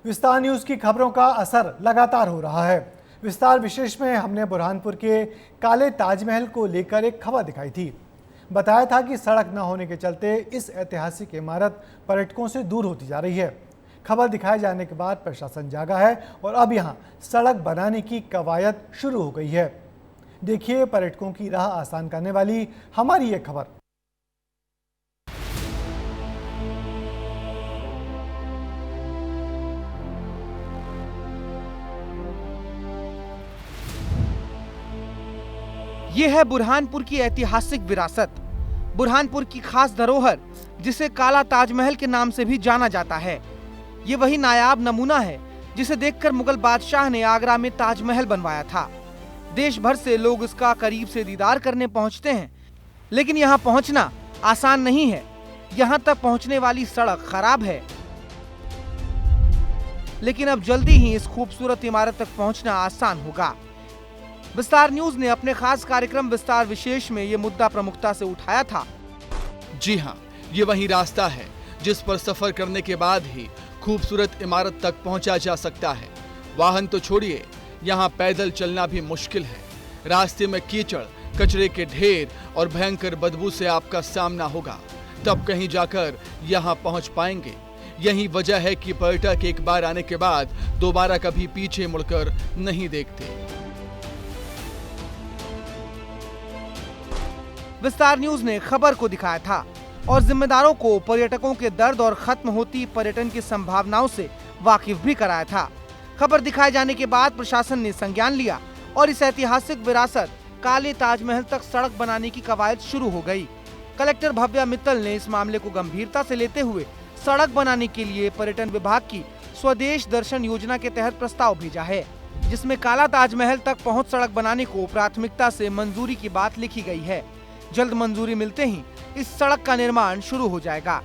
विस्तार न्यूज की खबरों का असर लगातार हो रहा है। विस्तार विशेष में हमने बुरहानपुर के काले ताजमहल को लेकर एक खबर दिखाई थी। बताया था कि सड़क न होने के चलते इस ऐतिहासिक इमारत पर्यटकों से दूर होती जा रही है। खबर दिखाए जाने के बाद प्रशासन जागा है और अब यहां सड़क बनाने की कवायद शुरू हो गई है। देखिए पर्यटकों की राह आसान करने वाली हमारी ये खबर। ये है बुरहानपुर की ऐतिहासिक विरासत, बुरहानपुर की खास धरोहर जिसे काला ताजमहल के नाम से भी जाना जाता है। ये वही नायाब नमूना है जिसे देखकर मुगल बादशाह ने आगरा में ताजमहल बनवाया था। देश भर से लोग इसका करीब से दीदार करने पहुंचते हैं, लेकिन यहाँ पहुंचना आसान नहीं है। यहाँ तक पहुंचने वाली सड़क खराब है, लेकिन अब जल्दी ही इस खूबसूरत इमारत तक पहुंचना आसान होगा। विस्तार न्यूज ने अपने खास कार्यक्रम विस्तार विशेष में ये मुद्दा प्रमुखता से उठाया था। जी हाँ, ये वही रास्ता है जिस पर सफर करने के बाद ही खूबसूरत इमारत तक पहुंचा जा सकता है। वाहन तो छोड़िए, यहाँ पैदल चलना भी मुश्किल है। रास्ते में कीचड़, कचरे के ढेर और भयंकर बदबू से आपका सामना होगा, तब कहीं जाकर यहाँ पहुँच पाएंगे। यही वजह है कि पर्यटक एक बार आने के बाद दोबारा कभी पीछे मुड़कर नहीं देखते। विस्तार न्यूज ने खबर को दिखाया था और जिम्मेदारों को पर्यटकों के दर्द और खत्म होती पर्यटन की संभावनाओं से वाकिफ भी कराया था। खबर दिखाए जाने के बाद प्रशासन ने संज्ञान लिया और इस ऐतिहासिक विरासत काले ताजमहल तक सड़क बनाने की कवायद शुरू हो गई। कलेक्टर भव्या मित्तल ने इस मामले को गंभीरता से लेते हुए सड़क बनाने के लिए पर्यटन विभाग की स्वदेश दर्शन योजना के तहत प्रस्ताव भेजा है, जिसमें काला ताजमहल तक पहुँच सड़क बनाने को प्राथमिकता से मंजूरी की बात लिखी गई है। जल्द मंजूरी मिलते ही इस सड़क का निर्माण शुरू हो जाएगा।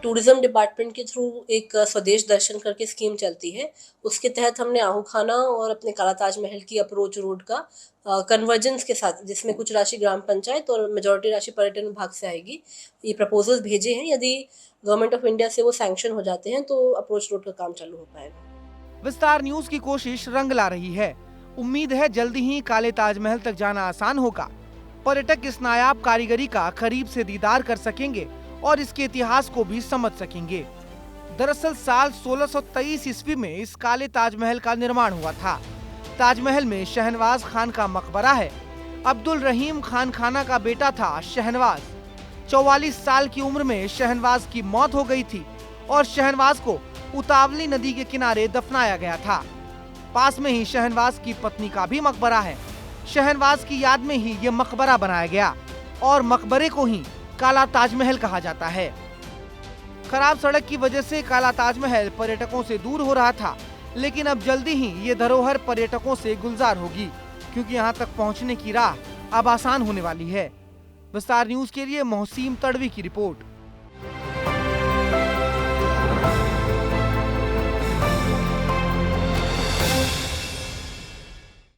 टूरिज्म डिपार्टमेंट के थ्रू एक स्वदेश दर्शन करके स्कीम चलती है। उसके तहत हमने आहू खाना और अपने काला ताजमहल की अप्रोच रोड का कन्वर्जेंस के साथ, जिसमें कुछ राशि ग्राम पंचायत और मेजॉरिटी राशि पर्यटन विभाग से आएगी, ये प्रपोजल्स भेजे हैं। यदि गवर्नमेंट ऑफ इंडिया से वो सैंक्शन हो जाते हैं तो अप्रोच रोड का काम चालू हो पाएगा। विस्तार न्यूज की कोशिश रंग ला रही है। उम्मीद है जल्दी ही काले ताजमहल तक जाना आसान होगा। पर्यटक इस नायाब कारीगरी का करीब से दीदार कर सकेंगे और इसके इतिहास को भी समझ सकेंगे। दरअसल साल 1623 ईस्वी में इस काले ताजमहल का निर्माण हुआ था। ताजमहल में शहनवाज खान का मकबरा है। अब्दुल रहीम खान खाना का बेटा था शहनवाज। 44 साल की उम्र में शहनवाज की मौत हो गई थी और शहनवाज को उतावली नदी के किनारे दफनाया गया था। पास में ही शहनवाज की पत्नी का भी मकबरा है। शहनवाज की याद में ही ये मकबरा बनाया गया और मकबरे को ही काला ताजमहल कहा जाता है। खराब सड़क की वजह से काला ताजमहल पर्यटकों से दूर हो रहा था, लेकिन अब जल्दी ही ये धरोहर पर्यटकों से गुलजार होगी, क्योंकि यहाँ तक पहुँचने की राह अब आसान होने वाली है। विस्तार न्यूज के लिए मोहसीम तड़वी की रिपोर्ट।